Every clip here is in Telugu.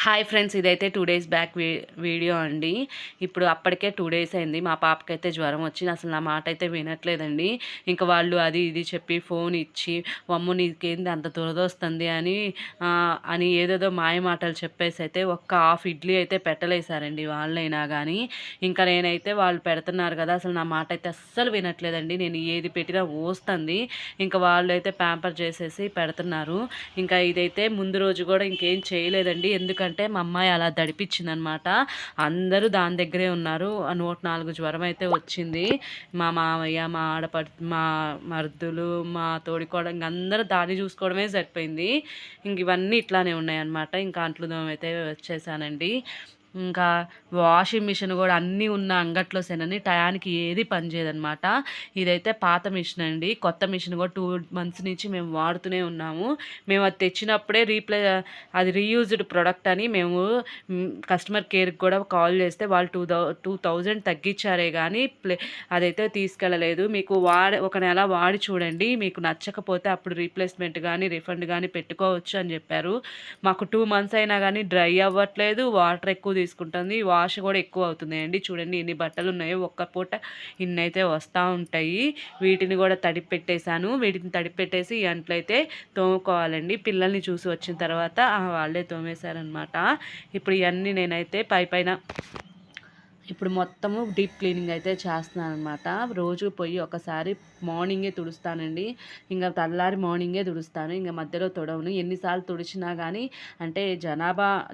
హాయ్ ఫ్రెండ్స్, ఇదైతే 2 డేస్ బ్యాక్ వీడియో అండి. ఇప్పుడు అప్పటికే 2 డేస్ అయింది. మా పాపకైతే జ్వరం వచ్చింది. అసలు నా మాట అయితే వినట్లేదండి. ఇంకా వాళ్ళు అది ఇది చెప్పి ఫోన్ ఇచ్చి, "వమ్ము నీకేంది అంత దురదొస్తుంది" అని ఏదేదో మాయ మాటలు చెప్పేసి అయితే ఒక్క హాఫ్ ఇడ్లీ అయితే పెట్టలేసారండి వాళ్ళైనా కానీ. ఇంకా నేనైతే వాళ్ళు పెడుతున్నారు కదా, అసలు నా మాట అయితే అస్సలు వినట్లేదండి. నేను ఏది పెట్టినా ఓస్తుంది. ఇంకా వాళ్ళు అయితే ప్యాంపర్ చేసేసి పెడుతున్నారు. ఇంకా ఇదైతే ముందు రోజు కూడా ఇంకేం చేయలేదండి. ఎందుకంటే మా అమ్మాయి అలా దడిపించిందనమాట. అందరూ దాని దగ్గరే ఉన్నారు. 104 జ్వరం అయితే వచ్చింది. మా మామయ్య, మా మరుదులు, మా తోడికోడలు ఇంక అందరూ దాన్ని చూసుకోవడమే సరిపోయింది. ఇంక ఇవన్నీ ఇట్లానే ఉన్నాయన్నమాట. ఇంకా అంట్లు తోమైతే వచ్చేసానండి. ఇంకా వాషింగ్ మిషన్ కూడా అన్నీ ఉన్న అంగట్లో సెనని టయానికి ఏది పనిచేయదనమాట. ఇదైతే పాత మిషన్ అండి. కొత్త మిషన్ కూడా 2 మంత్స్ నుంచి మేము వాడుతూనే ఉన్నాము. మేము అది తెచ్చినప్పుడే అది రీయూజ్డ్ ప్రొడక్ట్ అని మేము కస్టమర్ కేర్కి కూడా కాల్ చేస్తే వాళ్ళు 2000 తగ్గించారే కానీ అదైతే తీసుకెళ్ళలేదు. మీకు ఒక నెల వాడి చూడండి, మీకు నచ్చకపోతే అప్పుడు రీప్లేస్మెంట్ కానీ రిఫండ్ కానీ పెట్టుకోవచ్చు అని చెప్పారు. మాకు 2 మంత్స్ అయినా కానీ డ్రై అవ్వట్లేదు, వాటర్ ఎక్కువ తీసుకుంటుంది, వాష్ కూడా ఎక్కువ అవుతుంది అండి. చూడండి ఎన్ని బట్టలు ఉన్నాయో, ఒక్క పూట ఇన్నైతే వస్తూ ఉంటాయి. వీటిని కూడా తడిపెట్టేశాను. వీటిని తడిపెట్టేసి ఈ అంట్లయితే తోముకోవాలండి. పిల్లల్ని చూసి వచ్చిన తర్వాత వాళ్ళే తోమేశారనమాట. ఇప్పుడు ఇవన్నీ నేనైతే పైన ఇప్పుడు మొత్తము డీప్ క్లీనింగ్ అయితే చేస్తున్నాను అనమాట. రోజు పోయి ఒకసారి మార్నింగే తుడుస్తానండి. ఇంకా తెల్లారి మార్నింగే తుడుస్తాను. ఇంకా మధ్యలో తుడవను. ఎన్నిసార్లు తుడిచినా కానీ అంటే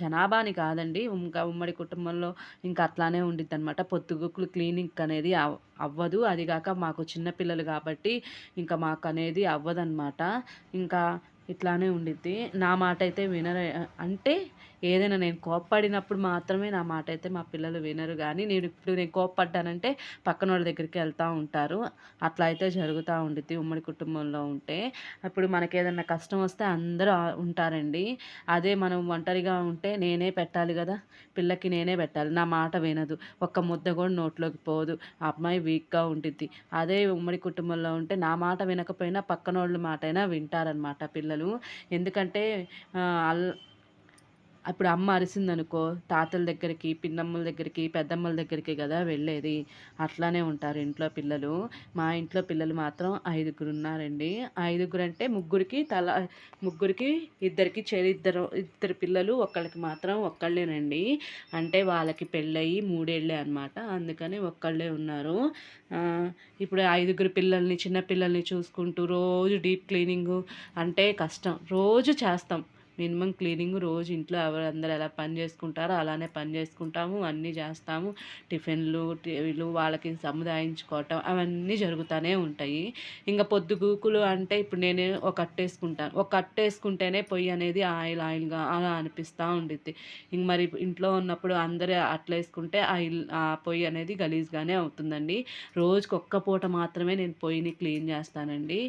జనాభాని కాదండి, ఇంకా ఉమ్మడి కుటుంబంలో ఇంకా అట్లానే ఉండిద్ది అనమాట. పొద్దుగుకులు క్లీనింగ్ అనేది అవ్వదు. అదిగాక మాకు చిన్నపిల్లలు కాబట్టి ఇంకా మాకు అనేది అవ్వదన్నమాట. ఇంకా ఇట్లానే ఉండిద్ది. నా మాట అయితే వినరు. అంటే ఏదైనా నేను కోప్పడినప్పుడు మాత్రమే నా మాట అయితే మా పిల్లలు వినరు. కానీ నేను కోప్పడ్డానంటే పక్కనోళ్ళ దగ్గరికి వెళ్తూ ఉంటారు. అట్లా అయితే జరుగుతూ ఉండిద్ది ఉమ్మడి కుటుంబంలో ఉంటే. అప్పుడు మనకేదన్నా కష్టం వస్తే అందరూ ఉంటారండి. అదే మనం ఒంటరిగా ఉంటే నేనే పెట్టాలి కదా, పిల్లకి నేనే పెట్టాలి. నా మాట వినదు. ఒక్క ముద్ద కూడా నోట్లోకి పోదు. ఆ అమ్మాయి వీక్గా ఉండిద్ది. అదే ఉమ్మడి కుటుంబంలో ఉంటే నా మాట వినకపోయినా పక్కనోళ్ళ మాటైనా వింటారనమాట పిల్లలు. ఎందుకంటే అప్పుడు అమ్మ అరిసిందనుకో, తాతల దగ్గరికి, పిన్నమ్మల దగ్గరికి, పెద్దమ్మల దగ్గరికి కదా వెళ్ళేది. అట్లానే ఉంటారు ఇంట్లో పిల్లలు. మా ఇంట్లో పిల్లలు మాత్రం 5గురు ఉన్నారండి. 5గురు అంటే ముగ్గురికి ఇద్దరు పిల్లలు, ఒక్కళ్ళకి మాత్రం ఒక్కళ్ళేనండి. అంటే వాళ్ళకి పెళ్ళయి 3 ఏళ్ళే అనమాట. అందుకని ఒక్కళ్ళే ఉన్నారు. ఇప్పుడు 5గురు పిల్లల్ని, చిన్న పిల్లల్ని చూసుకుంటూ రోజు డీప్ క్లీనింగు అంటే కష్టం. రోజు చేస్తాం మినిమం క్లీనింగ్. రోజు ఇంట్లో అందరూ ఎలా పని చేసుకుంటారో అలానే పని చేసుకుంటాము, అన్నీ చేస్తాము. టిఫిన్లు వాళ్ళకి సముదాయించుకోవటం అవన్నీ జరుగుతూనే ఉంటాయి. ఇంకా పొద్దుగూకులు అంటే ఇప్పుడు నేను ఒక అట్టేసుకుంటాను. ఒక అట్టేసుకుంటేనే పొయ్యి అనేది ఆయిల్గా అలా అనిపిస్తూ ఉండిద్ది. ఇంక మరి ఇంట్లో ఉన్నప్పుడు అందరూ అట్లేసుకుంటే ఆ పొయ్యి అనేది గలీజ్గానే అవుతుందండి. రోజుకి ఒక్క పూట మాత్రమే నేను పొయ్యిని క్లీన్ చేస్తానండి.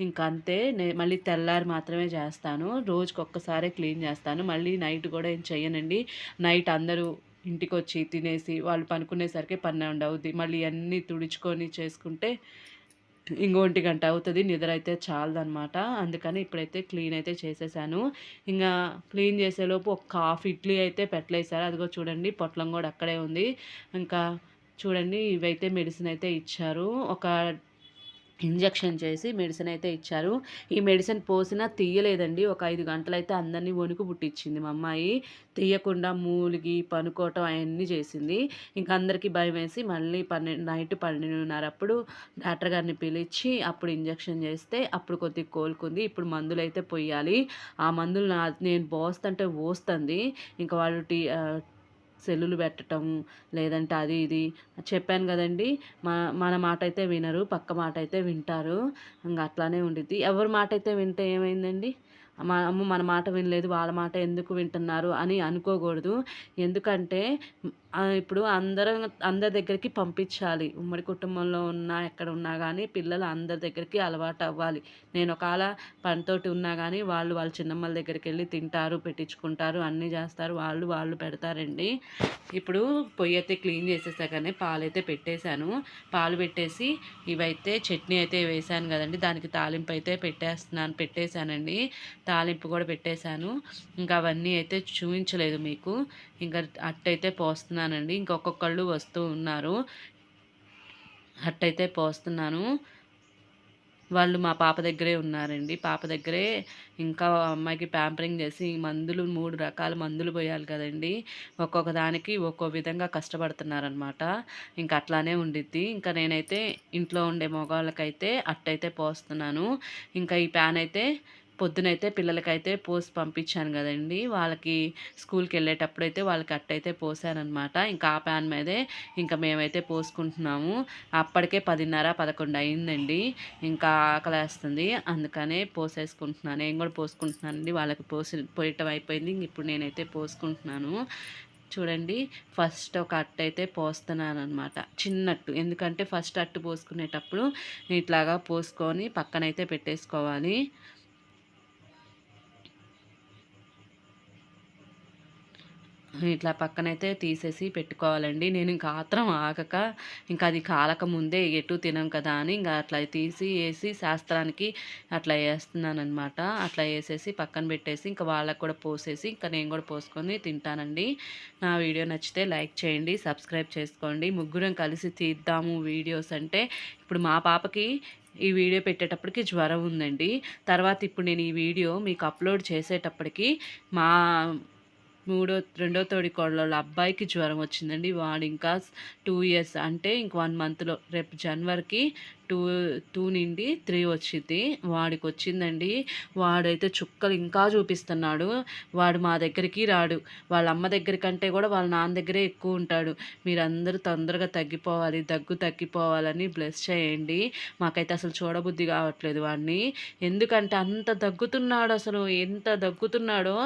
ఇంకా అంతే. మళ్ళీ తెల్లారి మాత్రమే చేస్తాను. రోజుకి ఒక్కసారే క్లీన్ చేస్తాను. మళ్ళీ నైట్ కూడా ఏం చెయ్యనండి. నైట్ అందరూ ఇంటికొచ్చి తినేసి వాళ్ళు పనుకునేసరికి 12 అవుద్ది. మళ్ళీ అన్నీ తుడుచుకొని చేసుకుంటే ఇంకో 1 గంట అవుతుంది. నిద్ర అయితే చాలదనమాట. అందుకని ఇప్పుడైతే క్లీన్ అయితే చేసేసాను. ఇంకా క్లీన్ చేసేలోపు ఒక హాఫ్ ఇడ్లీ అయితే పెట్టలేసారు. అదిగో చూడండి పొట్లం కూడా అక్కడే ఉంది. ఇంకా చూడండి ఇవైతే మెడిసిన్ అయితే ఇచ్చారు. ఒక ఇంజెక్షన్ చేసి మెడిసిన్ అయితే ఇచ్చారు. ఈ మెడిసిన్ పోసినా తీయలేదండి. ఒక 5 గంటలైతే అందరినీ వణుకు పుట్టించింది మా అమ్మాయి. తీయకుండా మూలిగి పనుకోవటం అవన్నీ చేసింది. ఇంక అందరికీ భయమేసి మళ్ళీ నైట్ 12:30 అప్పుడు డాక్టర్ గారిని పిలిచి అప్పుడు ఇంజెక్షన్ చేస్తే అప్పుడు కొద్దిగా కోలుకుంది. ఇప్పుడు మందులైతే పొయ్యాలి. ఆ మందులు నేను పోస్తంటే పోస్తుంది. ఇంకా వాళ్ళు సెల్లులు పెట్టటం, లేదంటే అది ఇది చెప్పాను కదండీ. మన మాట అయితే వినరు, పక్క మాట అయితే వింటారు. ఇంక అట్లానే ఉండిద్ది. ఎవరి మాట అయితే వింటే ఏమైందండి? అమ్మ మన మాట వినలేదు, వాళ్ళ మాట ఎందుకు వింటున్నారు అని అనుకోకూడదు. ఎందుకంటే ఇప్పుడు అందరి దగ్గరికి పంపించాలి. ఉమ్మడి కుటుంబంలో ఉన్నా, ఎక్కడ ఉన్నా గానీ పిల్లలు అందరి దగ్గరికి అలవాటవ్వాలి. నేను ఒకాళ పనితోటి ఉన్నా గానీ వాళ్ళ చిన్నమ్మల దగ్గరికెళ్ళి తింటారు, పెట్టించుకుంటారు, అన్నీ జేస్తారు. వాళ్ళు పెడతారండి. ఇప్పుడు పొయ్యయితే క్లీన్ చేసేసాకనే పాలైతే పెట్టేశాను. పాలు పెట్టేసి ఇవైతే చట్నీ అయితే వేశాను గదండీ! దానికి తాలింపు అయితే పెట్టేశానండి. తాలింపు గూడా పెట్టేశాను. ఇంకా అవన్నీ అయితే చూయించలేదు మీకు. ఇంకా అట్టయితే పోస్తున్నానండి. ఇంకొక్కొక్కళ్ళు వస్తూ ఉన్నారు. అట్టయితే పోస్తున్నాను. వాళ్ళు మా పాప దగ్గరే ఉన్నారండి. పాప దగ్గరే ఇంకా అమ్మాయికి ప్యాంపరింగ్ చేసి మందులు 3 రకాల మందులు పోయాలి కదండీ! ఒక్కొక్క దానికి ఒక్కో విధంగా కష్టపడుతున్నారనమాట. ఇంక అట్లానే ఉండిద్ది. ఇంకా నేనైతే ఇంట్లో ఉండే మగవాళ్ళకైతే అట్టయితే పోస్తున్నాను. ఇంకా ఈ ప్యాన్ అయితే పొద్దునైతే పిల్లలకైతే పోసి పంపించాను గదండీ! వాళ్ళకి స్కూల్‌కెళ్ళేటప్పుడైతే వాళ్ళకి అట్టయితే పోసాననమాట. ఇంకా ఆ ప్యాన్ మీదే ఇంకా మేమైతే పోసుకుంటున్నాము. అప్పటికే 10:30, 11 అయిందండి. ఇంకా ఆకలేస్తుంది. అందుకనే పోసేసుకుంటున్నాను. నేను గూడా పోసుకుంటున్నానండి. వాళ్ళకి పోయటం అయిపోయింది. ఇప్పుడు నేనైతే పోసుకుంటున్నాను. చూడండి ఫస్ట్ ఒక అట్టయితే పోస్తున్నాననమాట. చిన్నట్టు. ఎందుకంటే ఫస్ట్ అట్టు పోసుకునేటప్పుడు ఇట్లాగా పోసుకొని పక్కనైతే పెట్టేసుకోవాలి. ఇట్లా పక్కనైతే తీసేసి పెట్టుకోవాలండి. నేను ఇంకా ఆత్రం ఆగక ఇంకా అది కాలక ముందే ఎటు తినం కదా అని ఇంకా అట్లా తీసి ఏసి శాస్త్రానికి అట్లా ఏస్తున్నాననమాట. అట్లా ఏసేసి పక్కన పెట్టేసి ఇంకా వాళ్ళకి కూడా పోసేసి ఇంకా నేను కూడా పోసుకొని తింటానండి. నా వీడియో నచ్చితే లైక్ చేయండి, సబ్స్క్రైబ్ చేసుకోండి. ముగ్గురం కలిసి తీద్దాము వీడియోస్ అంటే ఇప్పుడు మా పాపకి ఈ వీడియో పెట్టేటప్పటికి జ్వరం ఉందండి. తర్వాత ఇప్పుడు నేను ఈ వీడియో మీకు అప్లోడ్ చేసేటప్పటికి మా రెండో తోడికోడలోళ్ళ అబ్బాయికి జ్వరం వచ్చిందండి. వాడు ఇంకా 2 ఇయర్స్ అంటే ఇంక 1 మంత్‌లో రేపు జనవరికి 2 నుండి 3 వచ్చిద్ది. వాడికొచ్చిందండి. వాడైతే చుక్కలు ఇంకా చూపిస్తున్నాడు. వాడు మా దగ్గరికి రాడు. వాళ్ళ అమ్మ దగ్గర కంటే కూడా వాళ్ళ నాన్న దగ్గరే ఎక్కువ ఉంటాడు. మీరందరూ తొందరగా తగ్గిపోవాలి, దగ్గు తగ్గిపోవాలని బ్లెస్ చేయండి. మాకైతే అసలు చూడబుద్ధి కావట్లేదు వాడిని. ఎందుకంటే అంత దగ్గుతున్నాడు అసలు. ఎంత దగ్గుతున్నాడో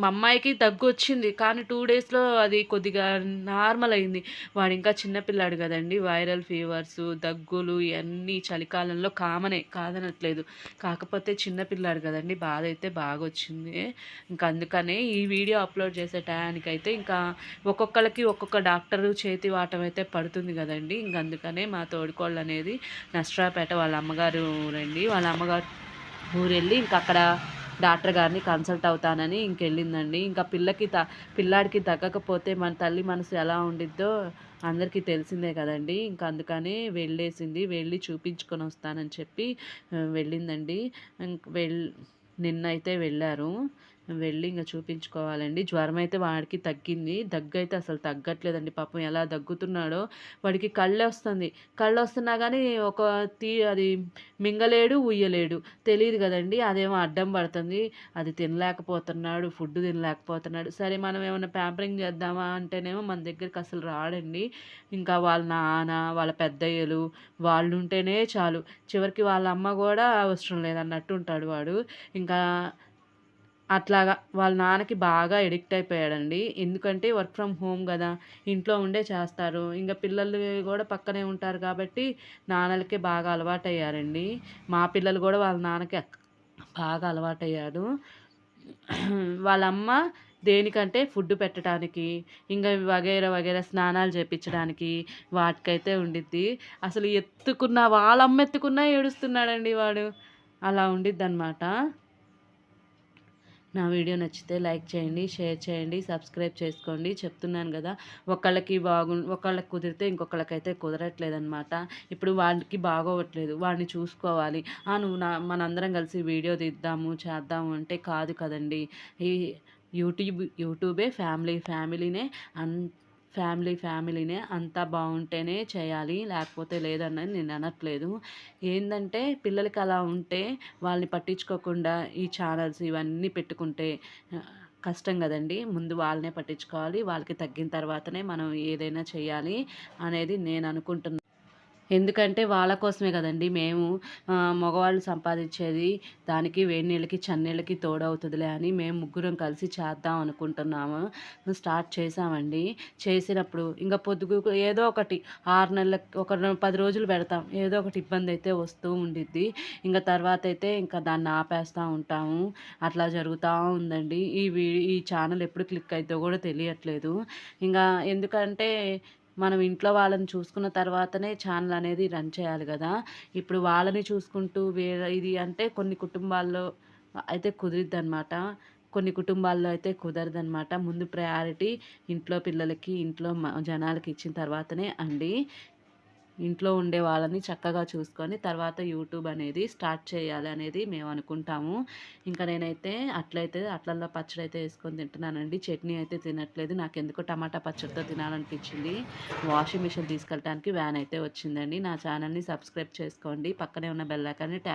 మా అమ్మాయికి దగ్గొచ్చింది. కానీ 2 డేస్‌లో అది కొద్దిగా నార్మల్ అయింది. వాడు ఇంకా చిన్న పిల్లాడు కదండీ! వైరల్ ఫీవర్సు, దగ్గులు ఇయన్నీ చలికాలంలో కామనే కాదనట్లేదు. కాకపోతే చిన్న పిల్లాడు కదండీ! బాధైతే బాగొచ్చింది. ఇంకా అందుకనే ఈ వీడియో అప్లోడ్ చేసే టయానికైతే ఇంకా ఒక్కొక్కళ్ళకి ఒక్కొక్క డాక్టరు చేతి వాటం అయితే పడుతుంది కదండీ! ఇంక అందుకనే మా తోడికోడలనేది నర్సరావుపేట వాళ్ళ అమ్మగారు ఊరండి. వాళ్ళ అమ్మగారు ఊరెళ్ళి ఇంక అక్కడ డాక్టర్ గారిని కన్సల్ట్ అవుతానని ఇంకెళ్ళిందండి. ఇంకా పిల్లాడికి తగ్గకపోతే మన తల్లి మనసు ఎలా ఉండిద్దో అందరికీ తెలిసిందే కదండీ! ఇంకా అందుకని వెళ్ళేసింది. వెళ్ళి చూపించుకొని వస్తానని చెప్పి వెళ్ళిందండి. ఇంక నిన్నైతే వెళ్ళారు. వెళ్ళి ఇంక చూపించుకోవాలండి. జ్వరమైతే వాడికి తగ్గింది. దగ్గైతే అసలు తగ్గట్లేదండి. పాపం ఎలా దగ్గుతున్నాడో. వాడికి కళ్ళొస్తుంది. కళ్ళొస్తున్నా గానీ అది మింగలేడు, ఉయ్యలేడు. తెలీదు గదండీ! అదేమో అడ్డం పడుతుంది. అది తినలేకపోతున్నాడు. ఫుడ్ తినలేకపోతున్నాడు. సరే మనం ఏమన్నా ప్యాంపరింగ్ చేద్దామా అంటేనేమో మన దగ్గరికి అసలు రాడండి. ఇంకా వాళ్ళ నాన్న, వాళ్ళ పెద్దయ్యలు వాళ్ళుంటేనే చాలు. చివరికి వాళ్ళ అమ్మ గూడా అవసరం లేదన్నట్టు ఉంటాడు వాడు. ఇంకా అట్లాగా వాళ్ళ నాన్నకి బాగా ఎడిక్ట్ అయిపోయాడండి. ఎందుకంటే వర్క్ ఫ్రమ్ హోమ్ గదా! ఇంట్లో ఉండే చేస్తారు. ఇంక పిల్లలు గూడా పక్కనే ఉంటారు కాబట్టి నాన్నలకే బాగా అలవాటయ్యారండి. మా పిల్లలు గూడా వాళ్ళ నాన్నకి బాగా అలవాటయ్యాడు. వాళ్ళమ్మ దేనికంటే ఫుడ్ పెట్టడానికి, ఇంగ వగైరా స్నానాలు చేపిచ్చడానికి వాటికైతే ఉండిద్ది. అసలు వాళ్ళమ్మ ఎత్తుకున్నా ఏడుస్తున్నాడండి వాడు. అలా ఉండిద్దనమాట. నా వీడియో నచ్చితే లైక్ చేయండి, షేర్ చేయండి, సబ్స్క్రైబ్ చేసుకోండి. చెప్తున్నాను గదా! ఒకళ్ళకి కుదిరితే ఇంకొకళ్ళకైతే కుదరట్లేదనమాట. ఇప్పుడు వాడికి బాగోవట్లేదు. వాడిని చూసుకోవాలి. నువ్వు మనందరం కలిసి వీడియో తీద్దాము, చేద్దాము అంటే కాదు కదండీ! ఈ యూట్యూబే ఫ్యామిలీనే అన్ ఫ్యామిలీనే అంతా బావుంటేనే చేయాలి. లేకపోతే లేదన్నది నేను అనట్లేదు. ఏందంటే పిల్లలకి అలా ఉంటే వాళ్ళని పట్టించుకోకుండా ఈ ఛానల్స్ ఇవన్నీ పెట్టుకుంటే కష్టం గదండీ! ముందు వాళ్ళనే పట్టించుకోవాలి. వాళ్ళకి తగ్గిన తర్వాతనే మనం ఏదైనా చేయాలి అనేది నేను అనుకుంటున్నా. ఎందుకంటే వాళ్ళ కోసమే కదండీ మేము మగవాళ్ళు సంపాదించేది. దానికి వేడి నీళ్ళకి, చన్నీళ్ళకి తోడవుతదిలే అని మేము ముగ్గురం కలిసి చేద్దాం అనుకుంటున్నాము. స్టార్ట్ చేశామండి. చేసినప్పుడు ఇంక పొద్దుగుకు ఏదో ఒకటి 6 నెలలకి ఒక 10 రోజులు పెడతాం. ఏదో ఒకటి ఇబ్బందయితే వస్తూ ఉండిద్ది. ఇంక తర్వాతయితే ఇంకా దాన్ని ఆపేస్తా ఉంటాము. అట్లా జరుగుతా ఉందండి. ఈ ఛానల్ ఎప్పుడు క్లిక్ అయిద్దో గూడా తెలియట్లేదు. ఇంగా ఎందుకంటే మనం ఇంట్లో వాళ్ళని చూసుకున్న తర్వాతనే ఛానల్ అనేది రన్ చేయాలి గదా! ఇప్పుడు వాళ్ళని చూసుకుంటూ వేరే ఇది అంటే కొన్ని కుటుంబాల్లో అయితే కుదిరిద్దనమాట. కొన్ని కుటుంబాల్లో అయితే కుదరదనమాట. ముందు ప్రయారిటీ ఇంట్లో పిల్లలకి, ఇంట్లో జనాలకి ఇచ్చిన తర్వాతనే అండి. ఇంట్లో ఉండే వాళ్ళని చక్కగా చూసుకొని తర్వాత యూట్యూబ్ అనేది స్టార్ట్ చేయాలి అనేది మేము అనుకుంటాము. ఇంకా నేనైతే అట్లల్లో పచ్చడైతే ఏసుకొని తింటున్నానండి. చట్నీ అయితే తినట్లేదు. నాకెందుకో టమాటా పచ్చడితో తినాలనిపించింది. వాషింగ్ మిషన్ తీసుకెళ్ళటానికి వ్యాన్ అయితే వచ్చిందండి. నా ఛానల్‌ని సబ్స్క్రైబ్ చేసుకోండి. పక్కనే ఉన్న బెల్ ఐకాన్‌ని ట్యాప్